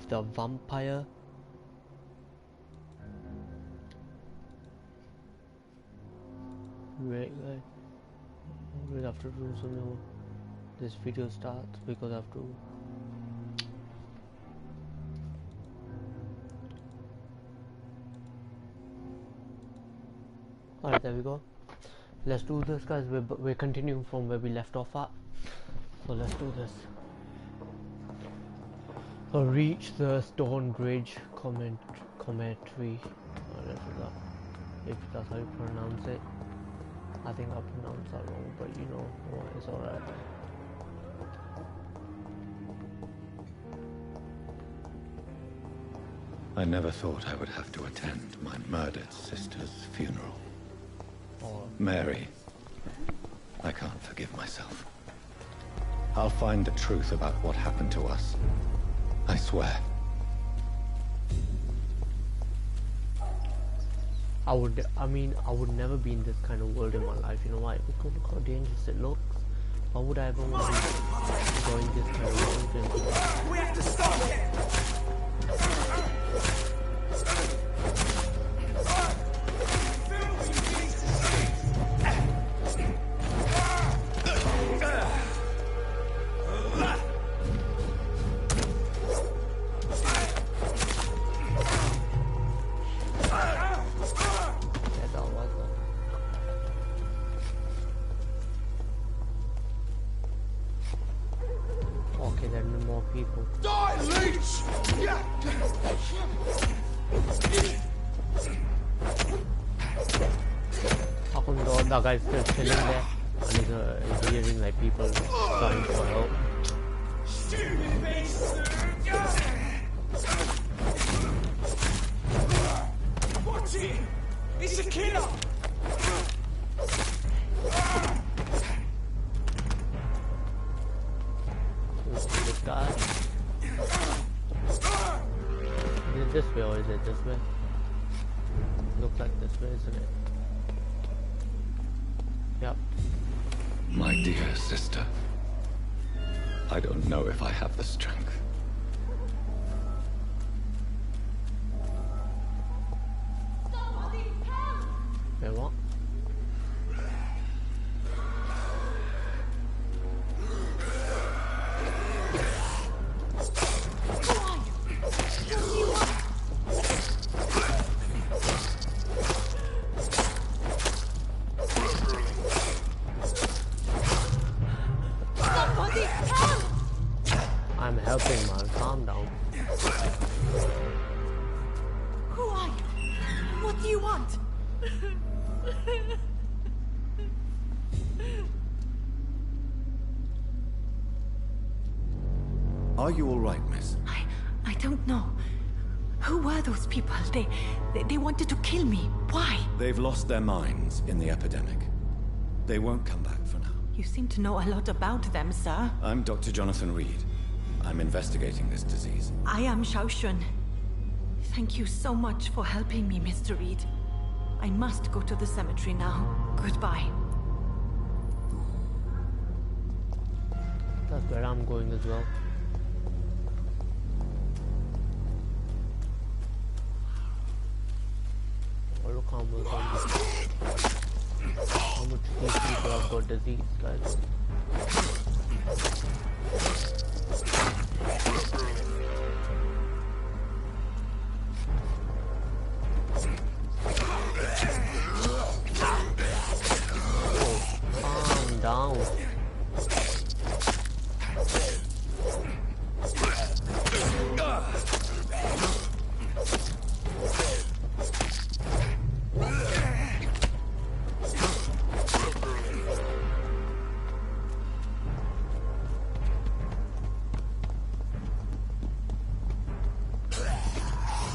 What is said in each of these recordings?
the Vampyr. Wait, we'll have to do something. This video starts because I have to. Alright, there we go. Let's do this, guys. We're continuing from where we left off at. So let's do this. So reach the stone bridge commentary. If that's how you pronounce it. I think I pronounced that wrong, but you know what, it's alright. I never thought I would have to attend my murdered sister's funeral. Oh. Mary, I can't forgive myself. I'll find the truth about what happened to us. I swear. I would never be in this kind of world in my life. You know why? Because look how dangerous it looks. Why would I ever want to be going this kind of world? We have to stop it! Okay, there are more people. Die, leech! How come the guy's still chilling there and he's hearing like people crying for help? Stupid beast! Watch him! He's a killer! This guy. Is it this way or is it this way? Looks like this way, isn't it? Yep. My dear sister, I don't know if I have the strength. Wait, what? I'm helping, man. Calm down. Who are you? What do you want? Are you all right, miss? I don't know. Who were those people? They wanted to kill me. Why? They've lost their minds in the epidemic. They won't come back for now. You seem to know a lot about them, sir. I'm Dr. Jonathan Reed. I'm investigating this disease. I am Xiaoxun. Thank you so much for helping me, Mr. Reed. I must go to the cemetery now. Goodbye. That's where I'm going as well. Oh, look how much these people have got disease, guys. Calm down.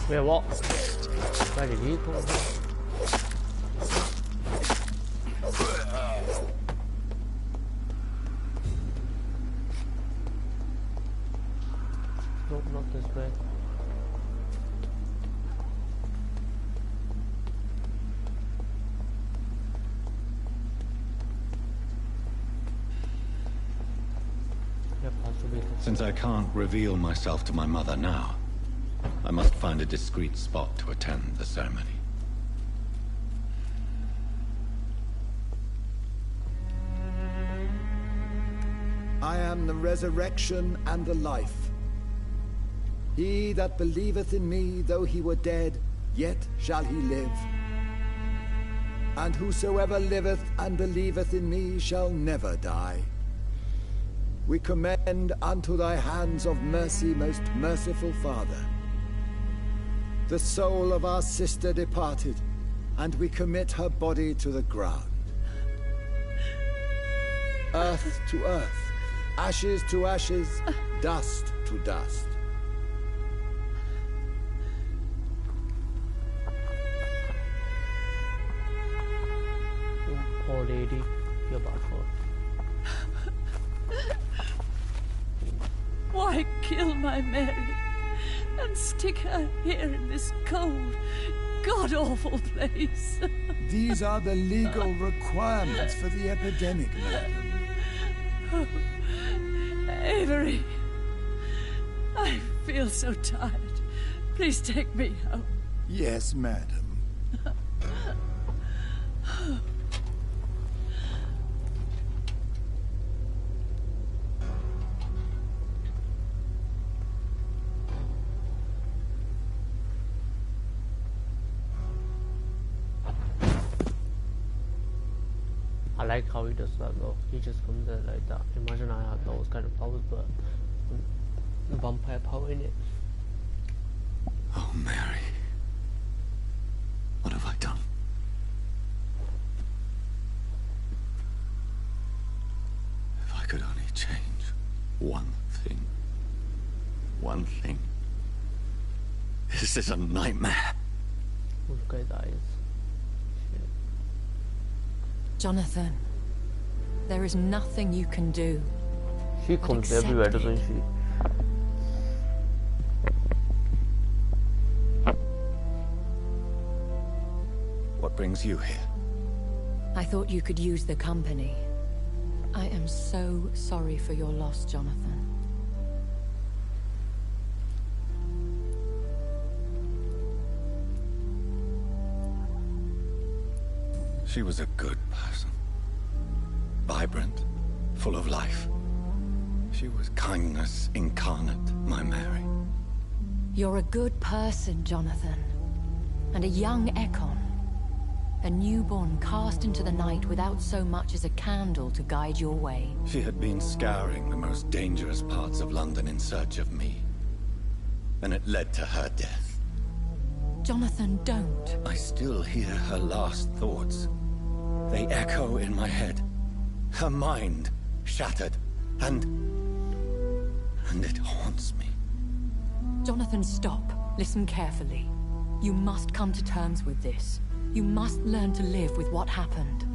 Wait, what? Where did he go? Nope, not this way. Yep, possibly. Since I can't reveal myself to my mother now, I must find a discreet spot to attend the ceremony. I am the resurrection and the life. He that believeth in me, though he were dead, yet shall he live. And whosoever liveth and believeth in me shall never die. We commend unto thy hands of mercy, most merciful Father, the soul of our sister departed, and we commit her body to the ground. Earth to earth, ashes to ashes, dust to dust. Poor lady, you're bad for. Why kill my Mary and stick her here in this cold, god-awful place? These are the legal requirements for the epidemic, madam. Avery, I feel so tired. Please take me home. Yes, madam. I like how he does that though. He just comes in like that. Imagine I had those kind of powers, but vampire power in it. Oh, Mary. What have I done? If I could only change one thing. One thing. This is a nightmare. Look at his eyes. Jonathan, there is nothing you can do. She comes everywhere, doesn't she? What brings you here? I thought you could use the company. I am so sorry for your loss, Jonathan. She was a good person. Vibrant, full of life. She was kindness incarnate, my Mary. You're a good person, Jonathan. And a young Ekon. A newborn cast into the night without so much as a candle to guide your way. She had been scouring the most dangerous parts of London in search of me. And it led to her death. Jonathan, don't. I still hear her last thoughts. They echo in my head. Her mind shattered, and it haunts me. Jonathan, stop. Listen carefully. You must come to terms with this. You must learn to live with what happened.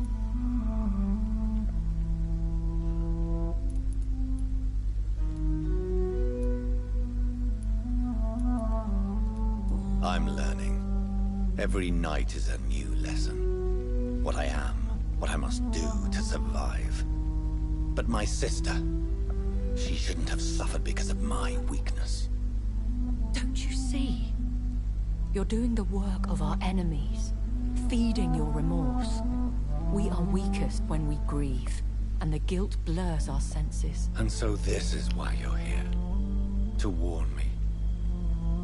I'm learning. Every night is a new lesson. What I am, what I must do to survive. But my sister, she shouldn't have suffered because of my weakness. Don't you see? You're doing the work of our enemies, feeding your remorse. We are weakest when we grieve, and the guilt blurs our senses. And so this is why you're here. To warn me.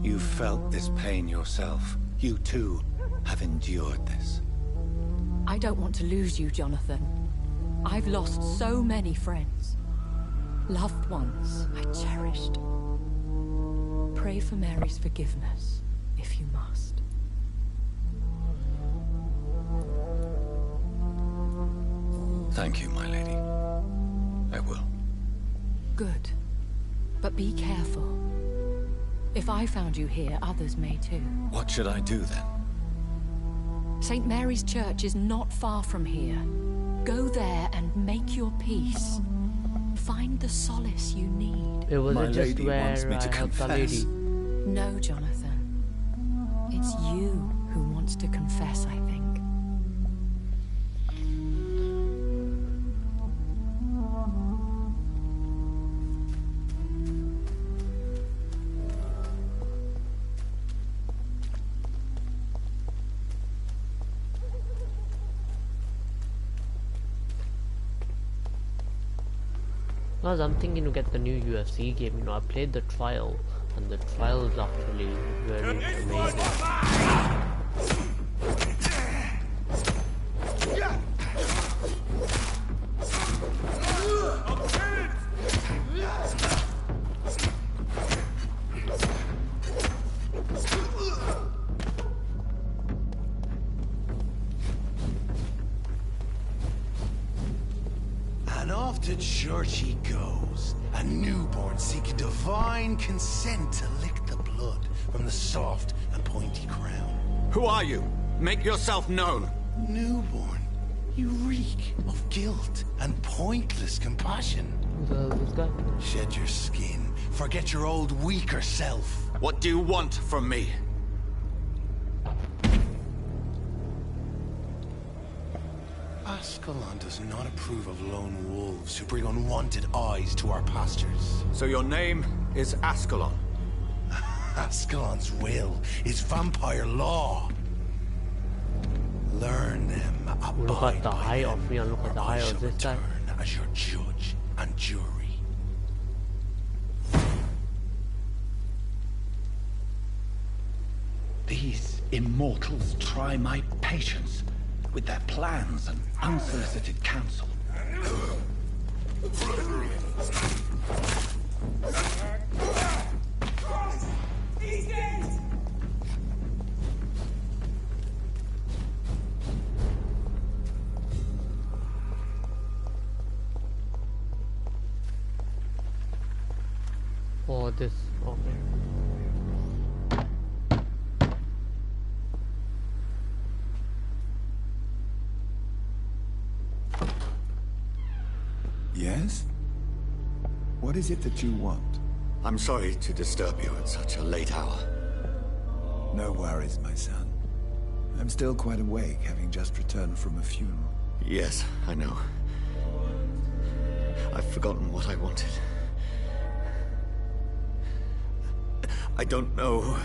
You've felt this pain yourself. You too have endured this. I don't want to lose you, Jonathan. I've lost so many friends. Loved ones I cherished. Pray for Mary's forgiveness, if you must. Thank you, my lady. I will. Good. But be careful. If I found you here, others may too. What should I do then? St. Mary's Church is not far from here. Go there and make your peace. Find the solace you need. It was My just lady where wants me to I helped the confess. lady. No, Jonathan. It's you who wants to confess, I think. Because I'm thinking to get the new UFC game. You know, I played the trial, and the trial is actually very amazing. And off to church he goes, a newborn seeking divine consent to lick the blood from the soft and pointy crown. Who are you? Make yourself known. Newborn, you reek of guilt and pointless compassion. This guy? Shed your skin, forget your old weaker self. What do you want from me? Ascalon does not approve of lone wolves who bring unwanted eyes to our pastures. So your name is Ascalon? Ascalon's will is vampire law. Learn them, Look at the eye them, of me, look at the or eye I of shall this guy. return as your judge and jury. These immortals try my patience with their plans and unsolicited counsel. Oh, this. Okay. Yes? What is it that you want? I'm sorry to disturb you at such a late hour. No worries, my son. I'm still quite awake, having just returned from a funeral. Yes, I know. I've forgotten what I wanted. I don't know.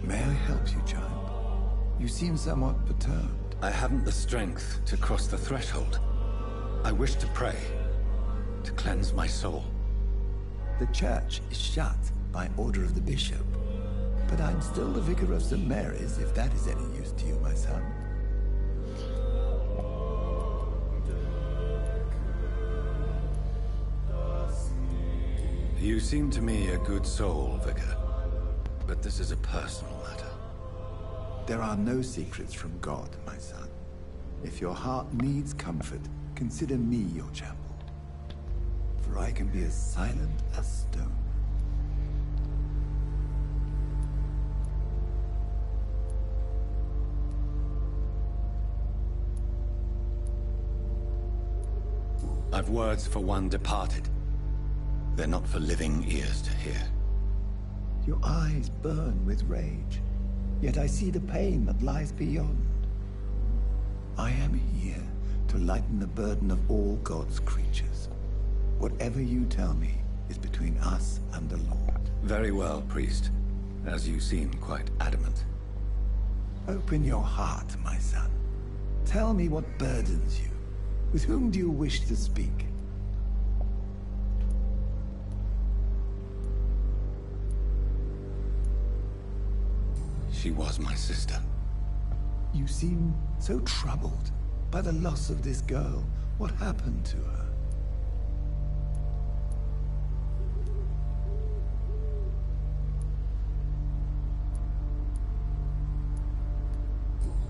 May I help you, child? You seem somewhat perturbed. I haven't the strength to cross the threshold. I wish to pray, to cleanse my soul. The church is shut by order of the bishop. But I'm still the vicar of St. Mary's, if that is any use to you, my son. You seem to me a good soul, Vicar. But this is a personal matter. There are no secrets from God, my son. If your heart needs comfort, consider me your chapel. For I can be as silent as stone. I've words for one departed. They're not for living ears to hear. Your eyes burn with rage, yet I see the pain that lies beyond. I am here to lighten the burden of all God's creatures. Whatever you tell me is between us and the Lord. Very well, priest. As you seem quite adamant. Open your heart, my son. Tell me what burdens you. With whom do you wish to speak? She was my sister. You seem so troubled by the loss of this girl. What happened to her?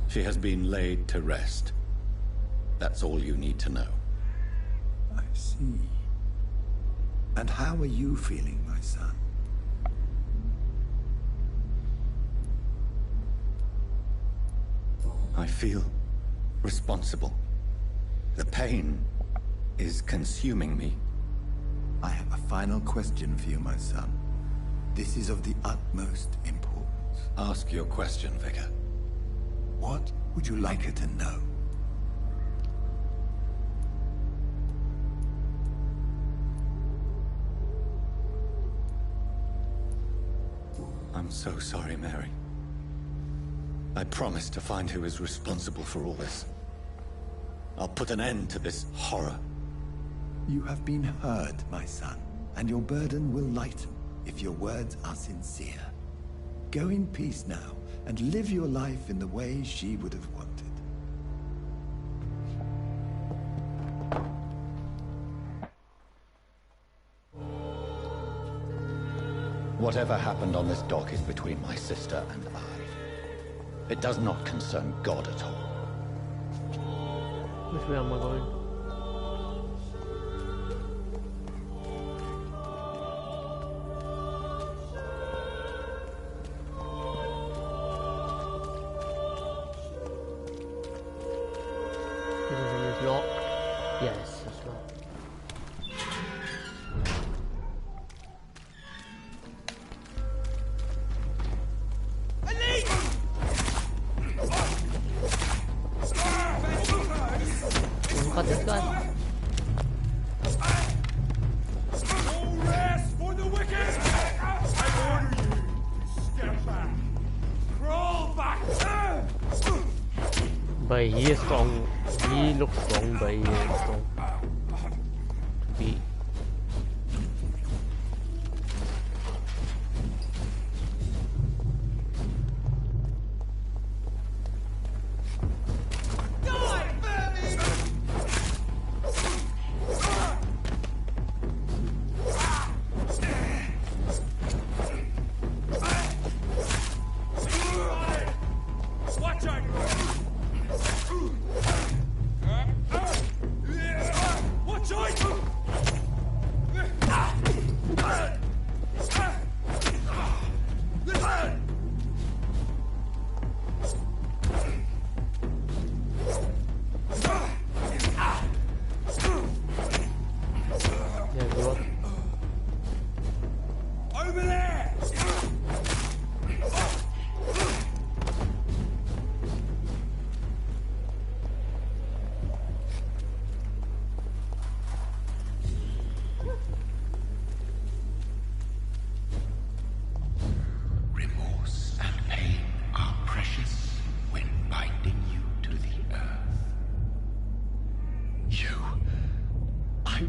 She has been laid to rest. That's all you need to know. I see. And how are you feeling, my son? I feel responsible. The pain is consuming me. I have a final question for you, my son. This is of the utmost importance. Ask your question, Vicar. What would you like her to know? I'm so sorry, Mary. I promise to find who is responsible for all this. I'll put an end to this horror. You have been heard, my son, and your burden will lighten if your words are sincere. Go in peace now, and live your life in the way she would have wanted. Whatever happened on this dock is between my sister and I. It does not concern God at all. Which way am I going? Is it locked? Yes, it's locked. Cut this guy. No rest for the wicked! I order you to step back. Crawl back. But he is strong. He looks strong, but he is strong. To be.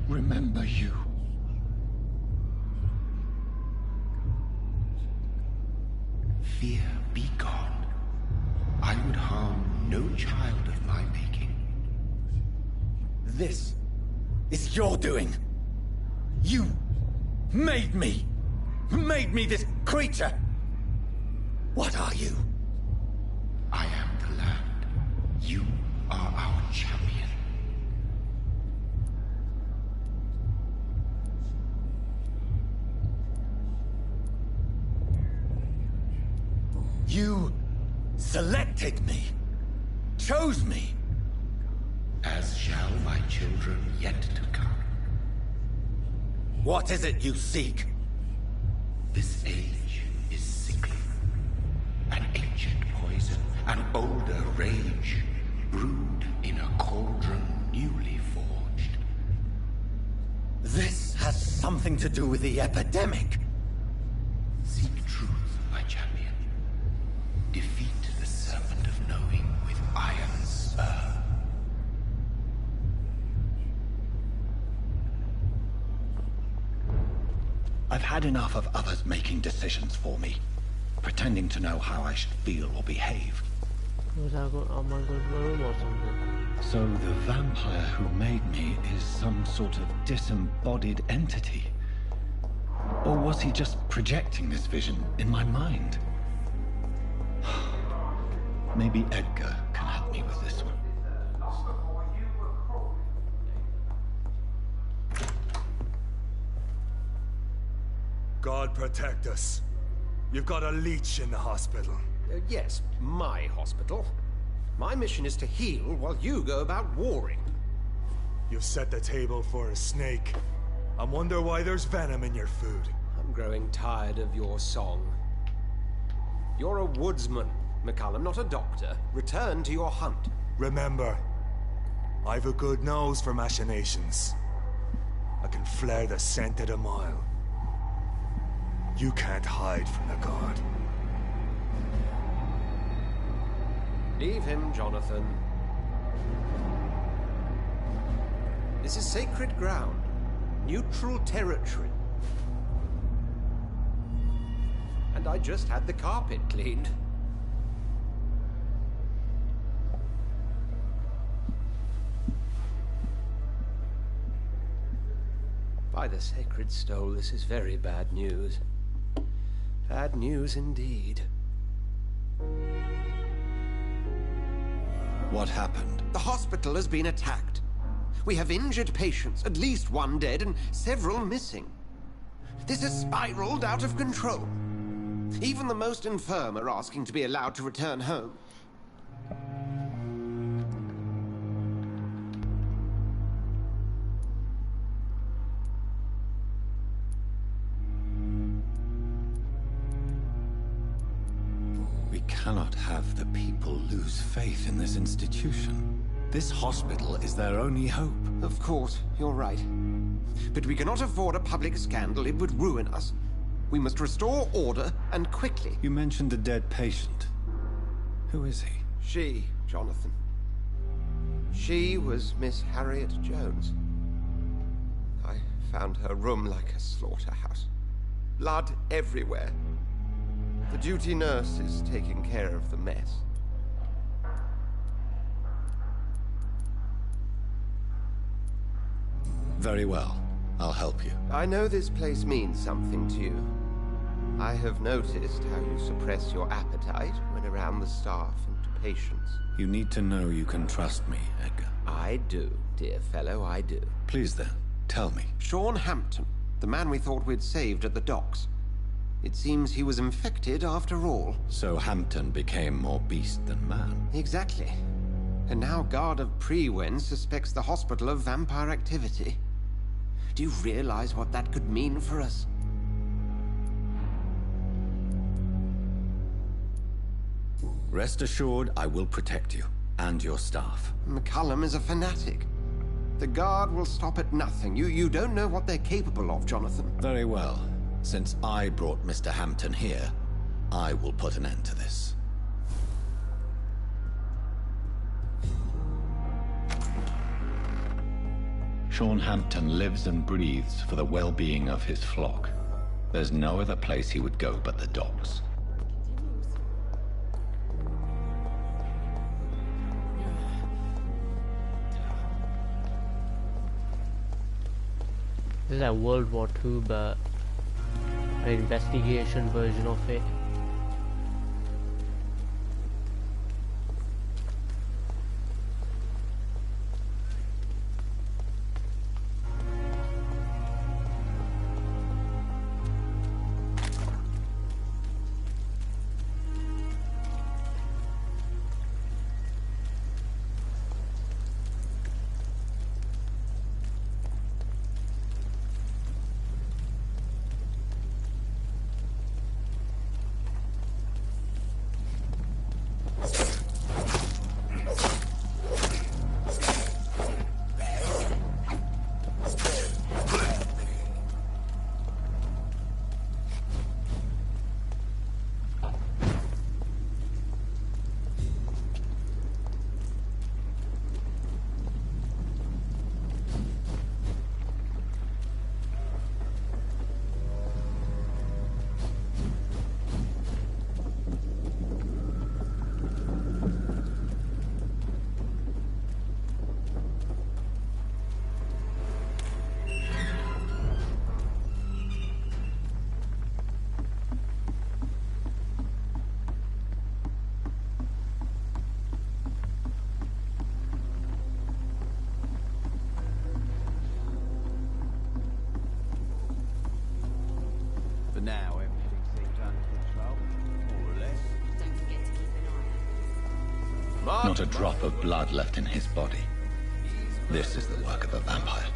Remember you. Fear be gone. I would harm no child of my making. This is your doing. You made me. Made me this creature. What are you? I am the land. You are our champion. You selected me, chose me. As shall my children yet to come. What is it you seek? This age is sickly. An ancient poison, an older rage, brewed in a cauldron newly forged. This has something to do with the epidemic. Seek truth, my champion. Defeat the serpent of knowing with iron spur. I've had enough of others making decisions for me, pretending to know how I should feel or behave. Was I going? Am I going to my room or something? So the vampire who made me is some sort of disembodied entity? Or was he just projecting this vision in my mind? Maybe Edgar can help me with this one. God protect us. You've got a leech in the hospital. Yes, my hospital. My mission is to heal while you go about warring. You've set the table for a snake. I wonder why there's venom in your food. I'm growing tired of your song. You're a woodsman, McCallum, not a doctor. Return to your hunt. Remember, I've a good nose for machinations. I can flare the scent at a mile. You can't hide from the god. Leave him, Jonathan. This is sacred ground. Neutral territory. And I just had the carpet cleaned. By the sacred stole, this is very bad news. Bad news indeed. What happened? The hospital has been attacked. We have injured patients, at least one dead and several missing. This has spiraled out of control. Even the most infirm are asking to be allowed to return home. We cannot have the people lose faith in this institution. This hospital is their only hope. Of course, you're right. But we cannot afford a public scandal. It would ruin us. We must restore order, and quickly. You mentioned a dead patient. Who is he? She, Jonathan. She was Miss Harriet Jones. I found her room like a slaughterhouse. Blood everywhere. The duty nurse is taking care of the mess. Very well. I'll help you. I know this place means something to you. I have noticed how you suppress your appetite when around the staff and patients. You need to know you can trust me, Edgar. I do, dear fellow, I do. Please then, tell me. Sean Hampton, the man we thought we'd saved at the docks. It seems he was infected after all. So Hampton became more beast than man. Exactly. And now Guard of Prewen suspects the hospital of vampire activity. Do you realize what that could mean for us? Rest assured, I will protect you, and your staff. McCullum is a fanatic. The Guard will stop at nothing. You don't know what they're capable of, Jonathan. Very well. Since I brought Mr. Hampton here, I will put an end to this. Sean Hampton lives and breathes for the well-being of his flock. There's no other place he would go but the docks. This is like World War II, but an investigation version of it. For now, everything seems under control, more or less. Don't forget to keep an eye out. Not a drop of blood left in his body. This is the work of a vampire.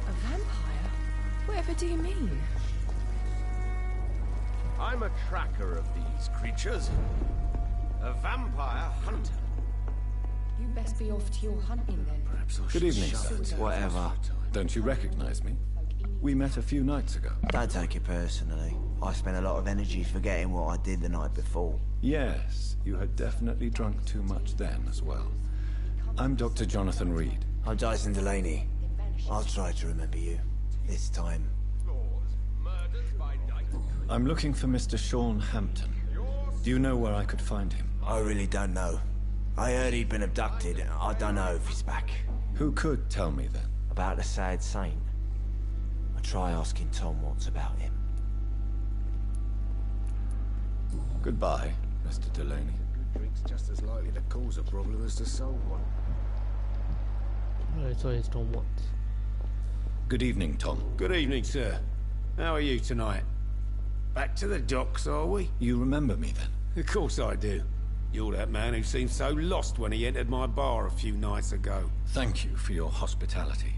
A vampire? Whatever do you mean? I'm a tracker of these creatures. A vampire hunter. You best be off to your hunting then. Good evening, sir. Whatever. Don't you recognize me? We met a few nights ago. Don't take it personally. I spent a lot of energy forgetting what I did the night before. Yes, you had definitely drunk too much then as well. I'm Dr. Jonathan Reed. I'm Dyson Delaney. I'll try to remember you. This time. I'm looking for Mr. Sean Hampton. Do you know where I could find him? I really don't know. I heard he'd been abducted. I don't know if he's back. Who could tell me then? About the sad saint. I'll try asking Tom what's about him. Goodbye, Mr. Delaney. Good drink's just as likely to cause a problem as to solve one. Right, so it's Tom Watts. Good evening, Tom. Good evening, sir. How are you tonight? Back to the docks, are we? You remember me then? Of course I do. You're that man who seemed so lost when he entered my bar a few nights ago. Thank you for your hospitality.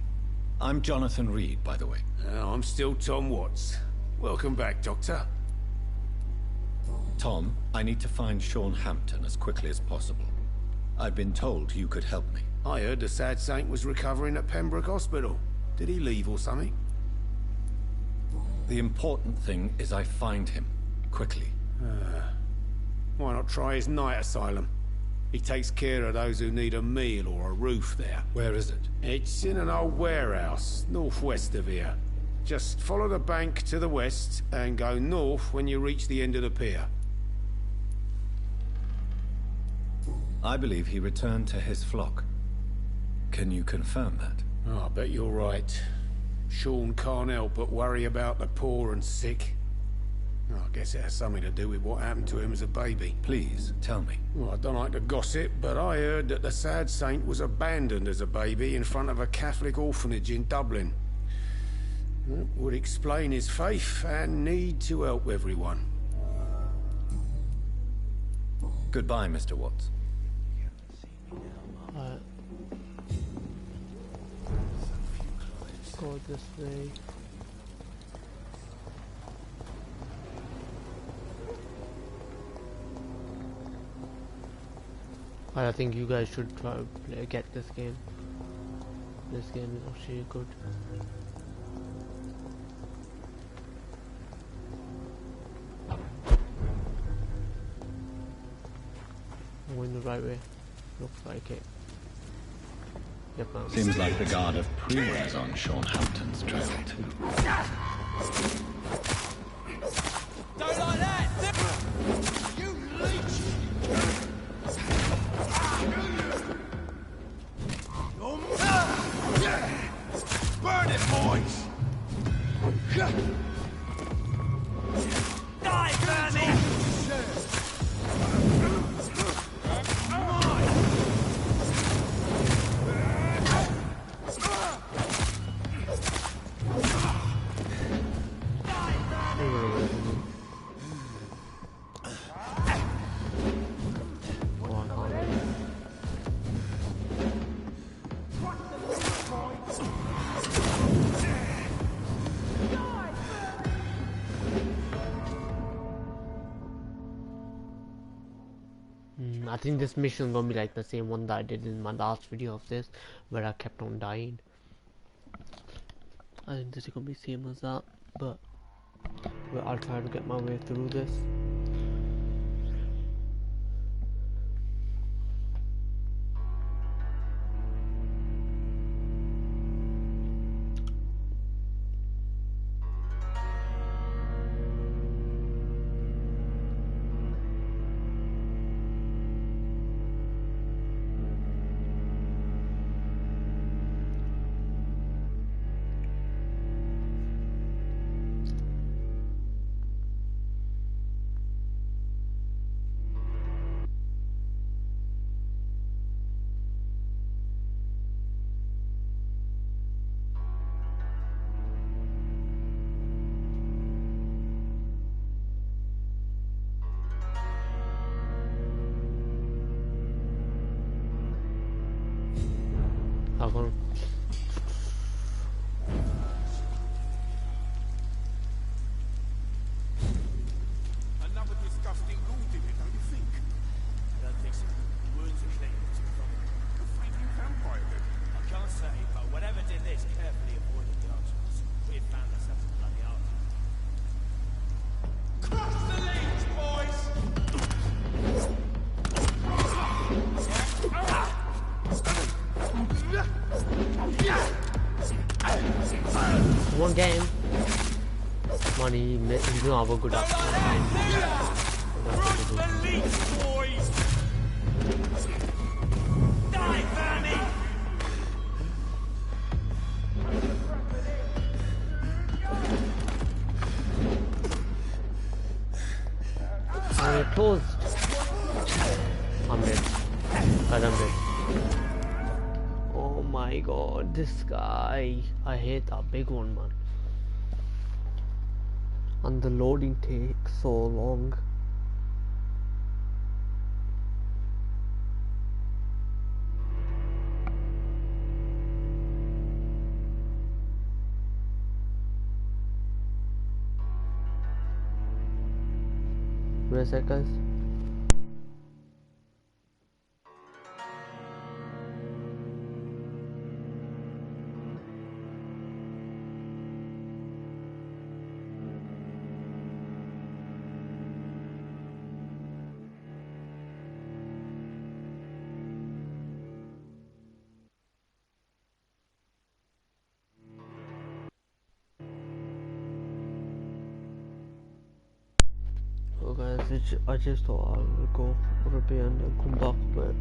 I'm Jonathan Reed, by the way. I'm still Tom Watts. Welcome back, Doctor. Tom, I need to find Sean Hampton as quickly as possible. I've been told you could help me. I heard the sad saint was recovering at Pembroke Hospital. Did he leave or something? The important thing is I find him, quickly. Why not try his night asylum? He takes care of those who need a meal or a roof there. Where is it? It's in an old warehouse, northwest of here. Just follow the bank to the west and go north when you reach the end of the pier. I believe he returned to his flock. Can you confirm that? Oh, I bet you're right. Sean can't help but worry about the poor and sick. Oh, I guess it has something to do with what happened to him as a baby. Please, tell me. Well, I don't like to gossip, but I heard that the sad saint was abandoned as a baby in front of a Catholic orphanage in Dublin. That would explain his faith and need to help everyone. Goodbye, Mr. Watts. Go this way. I think you guys should try to get this game. This game is actually good. I'm going the right way. Looks like it. Yep, Seems like the guard of Pre-Res on Sean Hampton's trail too. Don't like that! You leech! Burn it, boys! Die, vermin! I think this mission is gonna be like the same one that I did in my last video of this, where I kept on dying. I think this is gonna be same as that, but I'll try to get my way through this. Another disgusting ghoul did it, don't you think? I don't think so. Wounds are clean. Good for you vampire then. I can't say, but whatever did this carefully avoided the archers. We had found a on, get him. Man, he's gonna have a good action. Elite boys! Die, vermin! And it closed. I'm dead. Guys, I'm dead. Oh my god, this guy. I hate that big one, man. And the loading takes so long. Wait a sec, guys. So guys, I just thought I would go for a bit and then come back, but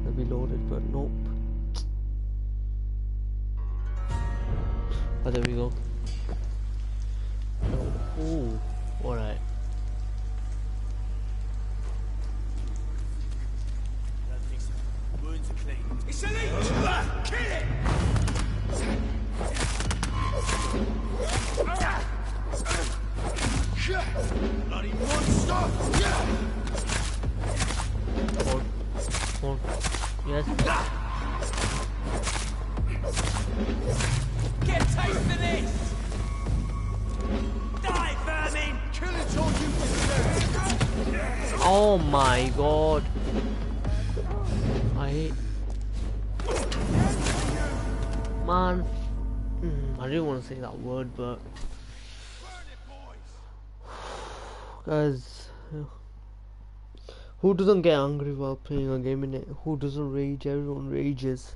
it'll be loaded, but nope. Oh, there we go. Oh, alright. Don't think so. Wounds are clean. It's elite! Kill it! Bloody monster! Hold. Yes. Get a taste of this! Die, vermin! Kill it all you deserve! Oh my god. I hate... Man. I didn't want to say that word, but... Guys, who doesn't get angry while playing a game in it? Who doesn't rage? Everyone rages.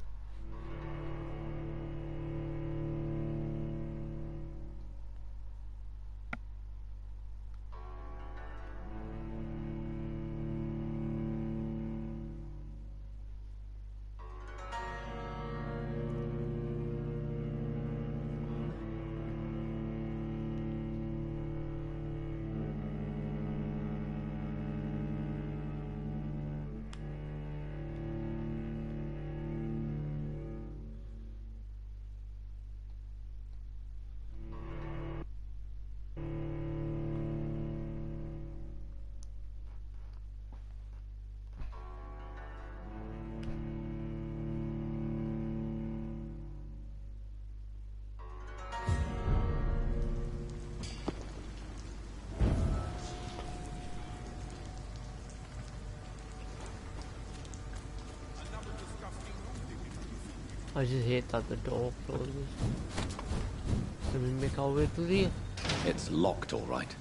I just hate that the door closes. Can we make our way through here? It's locked, all right.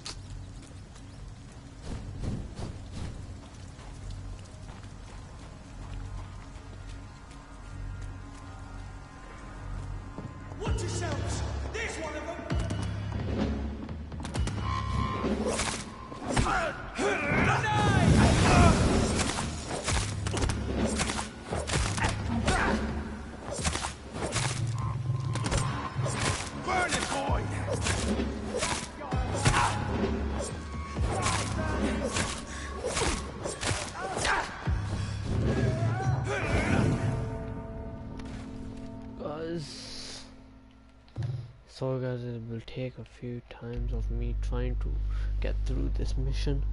Watch yourselves! There's one of them! Burn it, boy! Guys, sorry guys, it will take a few times of me trying to get through this mission.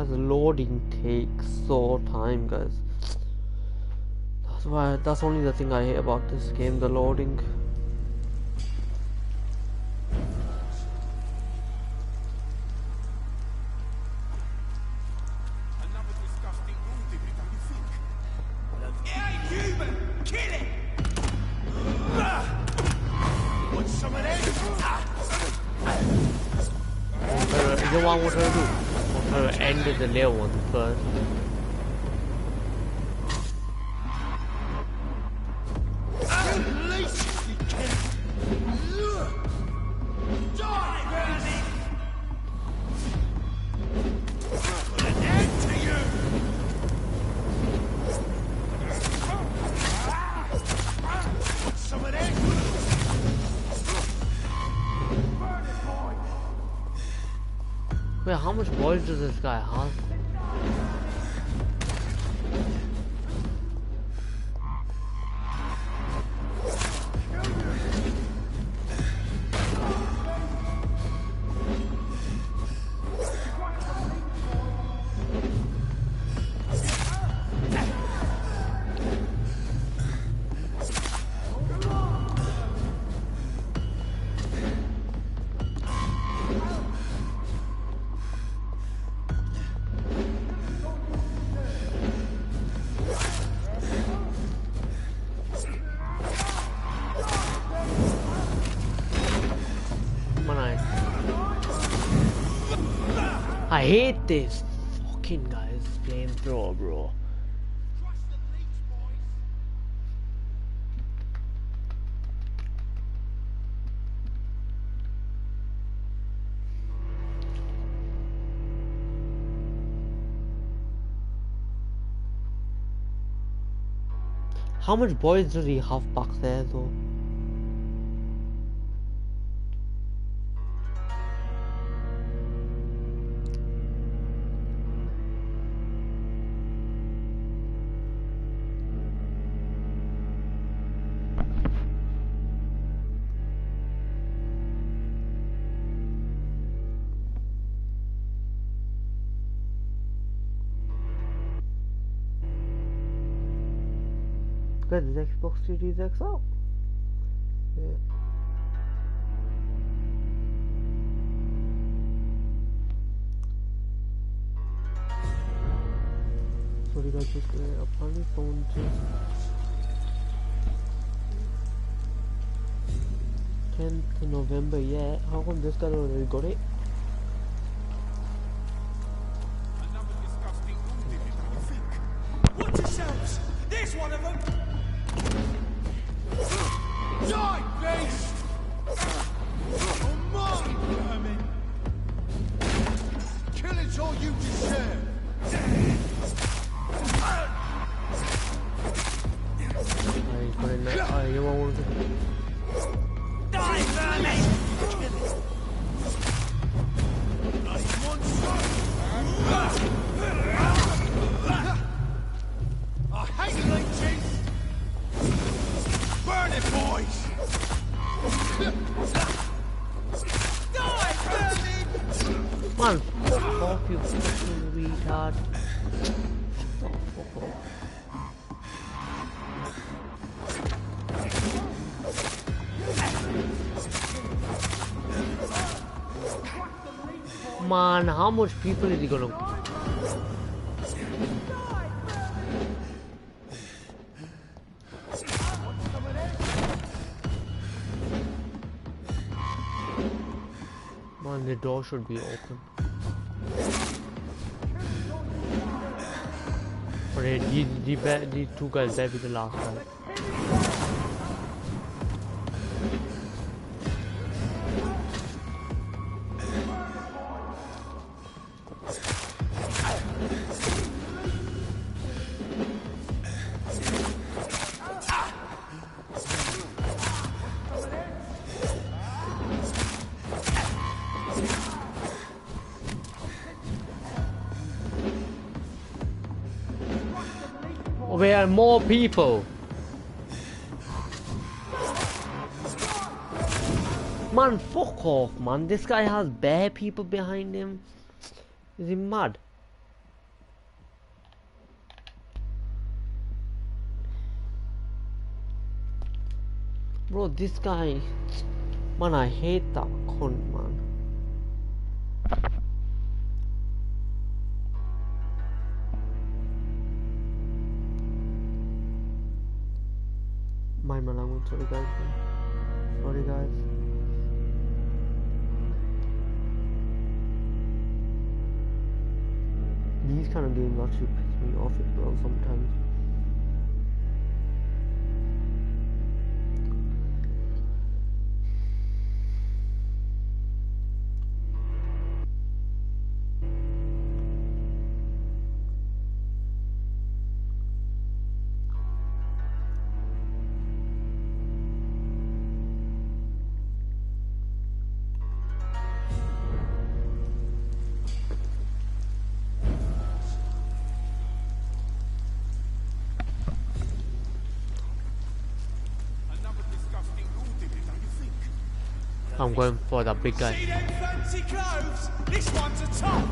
As loading takes so time, guys. That's only the thing I hate about this game, the loading. Another disgusting wounded, don't you think? It ain't human! Kill it! Want some of that? You know what I do? I end the layer one first. Wait, how much boys does this guy have? I hate this fucking guy's flamethrower, bro. How much boys does he have back there, though? Guys, this Xbox Series X out. Yeah. Sorry guys, just apparently phone just 10th November, yeah. How come this guy already got it? Another disgusting wounded, don't you think? Watch yourselves! There's one of them! Die, beast! Oh, mine, vermin! Killing's all you deserve! You want to Die, vermin! Kill it! Bloody monster! I hate leeches! Burn it, boys! Die, vermin! Man, fuck off, you fucking retard. Oh, fuck off. Man, how much people is he gonna... Man, the door should be open. Okay, these two guys better be the last guy. There are more people. Man, fuck off, man. This guy has bare people behind him. Is he mad? Bro, this guy, man, I hate that cunt, man. Mind my language, sorry guys. Sorry guys. These kind of games actually piss me off as well sometimes. I'm going for the big guy. See them fancy clothes? This one's a top.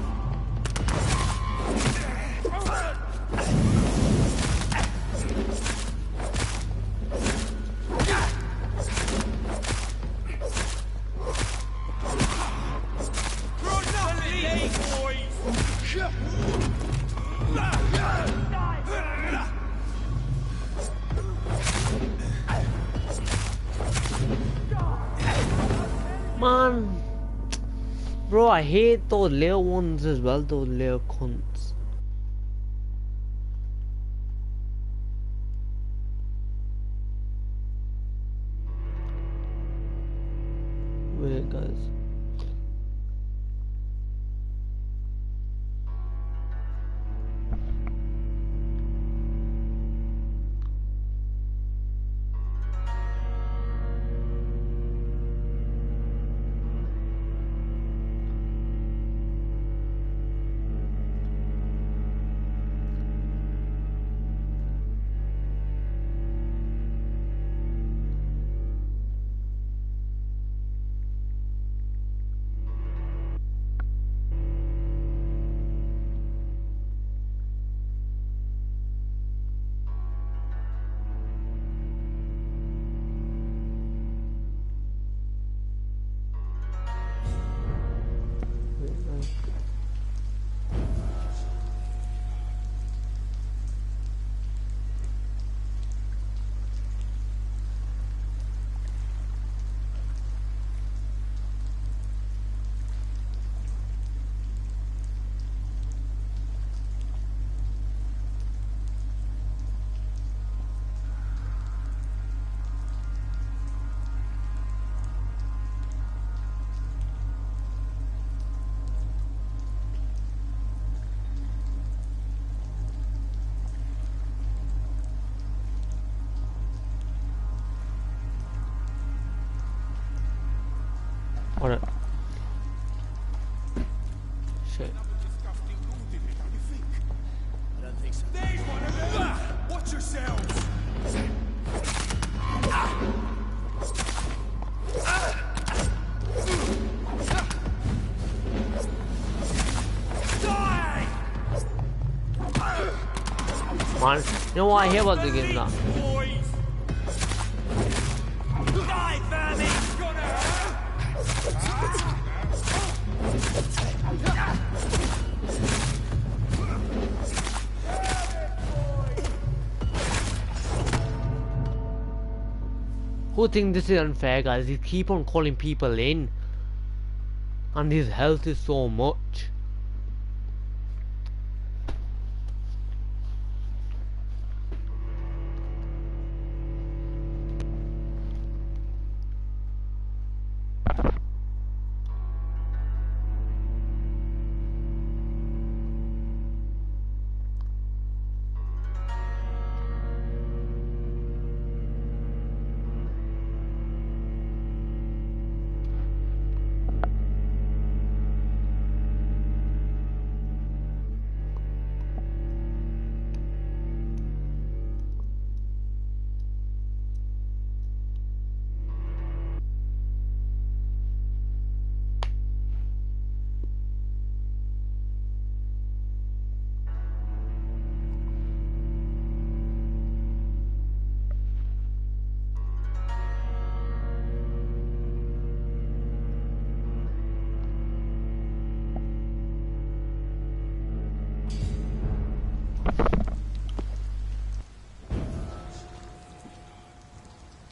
Man, bro, I hate those little ones as well, those little cunts. Wait, guys. Alright. Shit. I don't think so. There's one of them! Watch yourselves! Die! Man, you know what I hear about the game now? Boys! Die, vermin! Gonna hurt! Who think this is unfair, guys? He keep on calling people in, and his health is so much.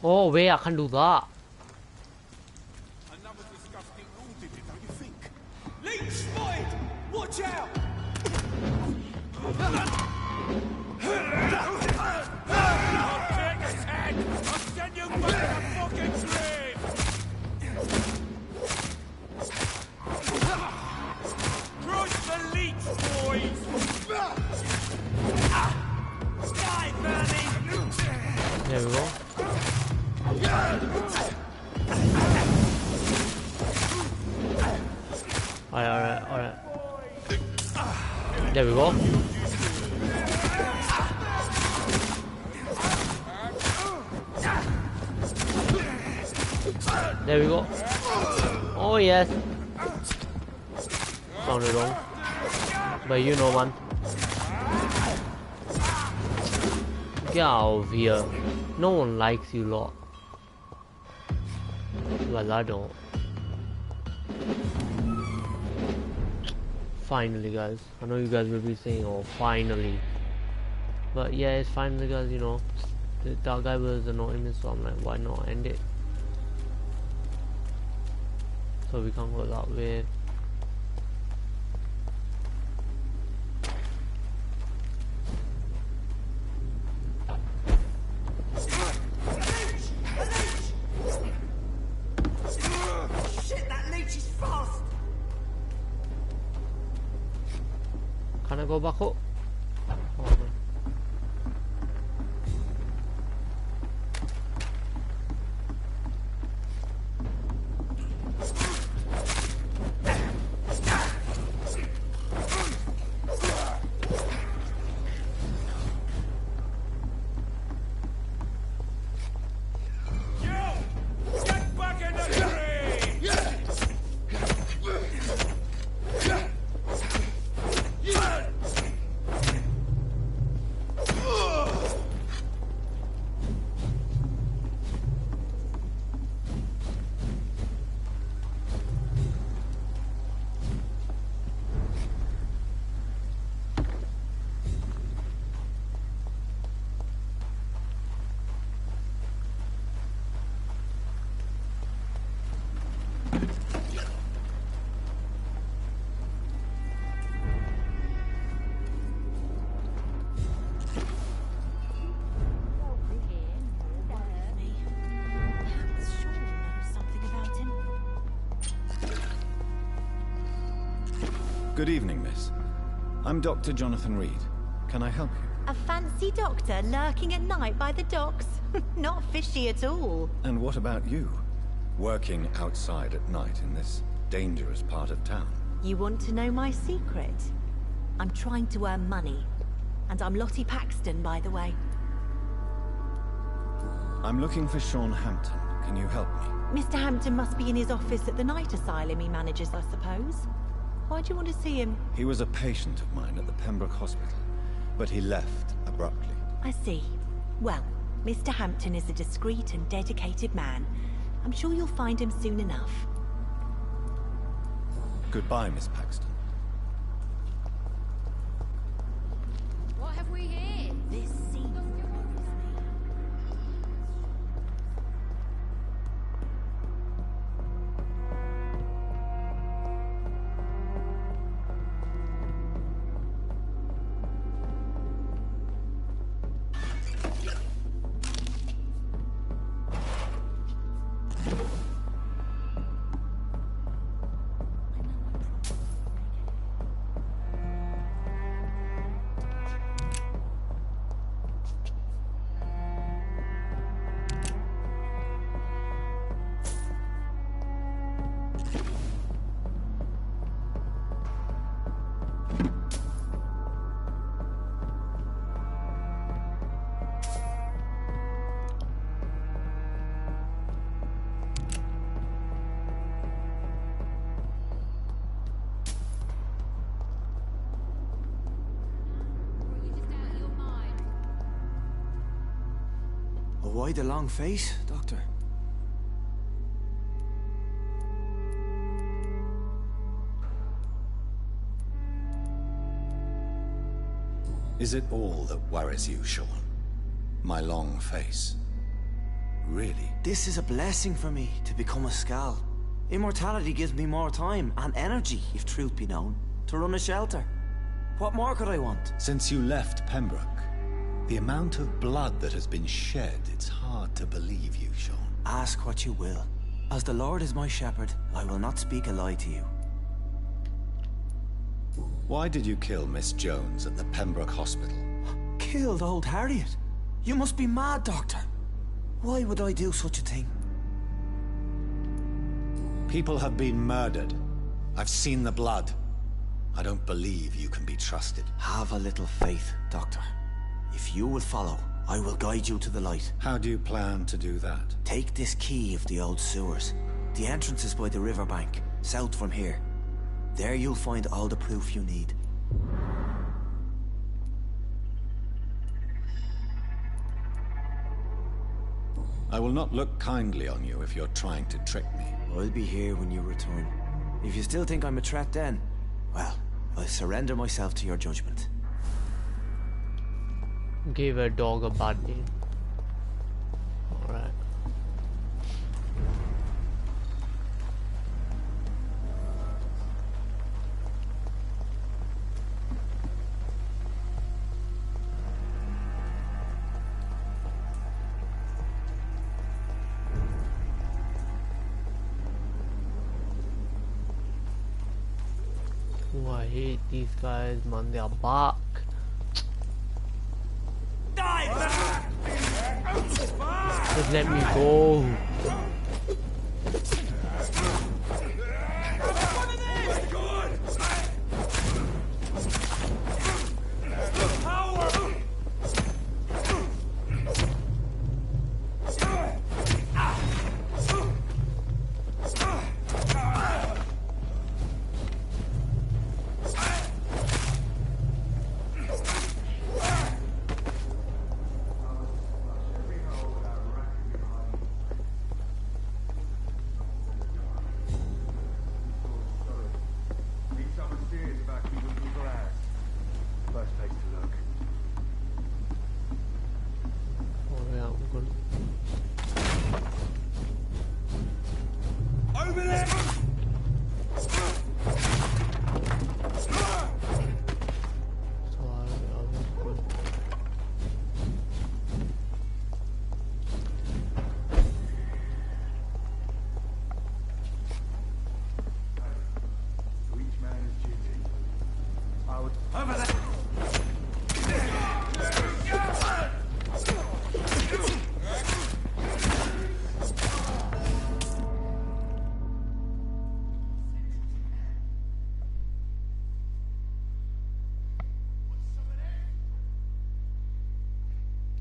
Oh wait, I can't do that. Another disgusting rule, did it, don't you think? Leech spotted! Watch out! I'll take his head! I'll send you back to fucking grave! Crush the leech, boys! Die, Bernie! There we go. Alright. There we go. There we go. Oh yes. Sounded wrong. But you know, man. Get out of here. No one likes you lot. Well, I don't. Finally, guys. I know you guys will be saying, oh, finally. But yeah, it's finally, guys, you know. That guy was annoying me, so I'm like, why not end it? So we can't go that way. Shit, that leech is fast! Can I go back up? Oh, no. Get back in the tree! Good evening, miss. I'm Dr. Jonathan Reed. Can I help you? A fancy doctor lurking at night by the docks? Not fishy at all. And what about you? Working outside at night in this dangerous part of town? You want to know my secret? I'm trying to earn money. And I'm Lottie Paxton, by the way. I'm looking for Sean Hampton. Can you help me? Mr. Hampton must be in his office at the night asylum he manages, I suppose. Why do you want to see him? He was a patient of mine at the Pembroke Hospital, but he left abruptly. I see. Well, Mr. Hampton is a discreet and dedicated man. I'm sure you'll find him soon enough. Goodbye, Miss Paxton. What have we here? This scene. Why the long face, Doctor? Is it all that worries you, Sean? My long face? really? This is a blessing for me, to become a Skal. Immortality gives me more time and energy, if truth be known, to run a shelter. What more could I want? Since you left Pembroke, the amount of blood that has been shed, it's hard to believe you, Sean. Ask what you will. As the Lord is my shepherd, I will not speak a lie to you. Why did you kill Miss Jones at the Pembroke Hospital? Killed old Harriet? You must be mad, Doctor. Why would I do such a thing? People have been murdered. I've seen the blood. I don't believe you can be trusted. Have a little faith, Doctor. If you will follow, I will guide you to the light. How do you plan to do that? Take this key of the old sewers. The entrance is by the riverbank, south from here. There you'll find all the proof you need. I will not look kindly on you if you're trying to trick me. I'll be here when you return. If you still think I'm a threat then, well, I'll surrender myself to your judgment. Give a dog a bad name. Alright. Oh, I hate these guys, man. They are back. Just let me go.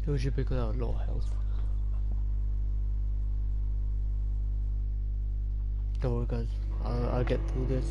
We should pick out low health. Don't worry guys, I'll get through this.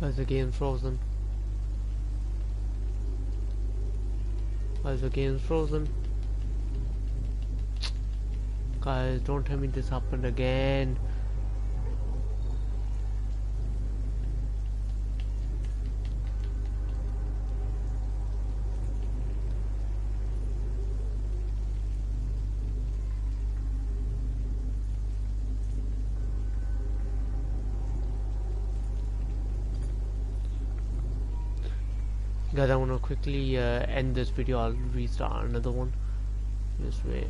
Why is the game frozen? Why is the game frozen? Guys, don't tell me this happened again. Guys, I want to quickly end this video. I'll restart another one. Just wait.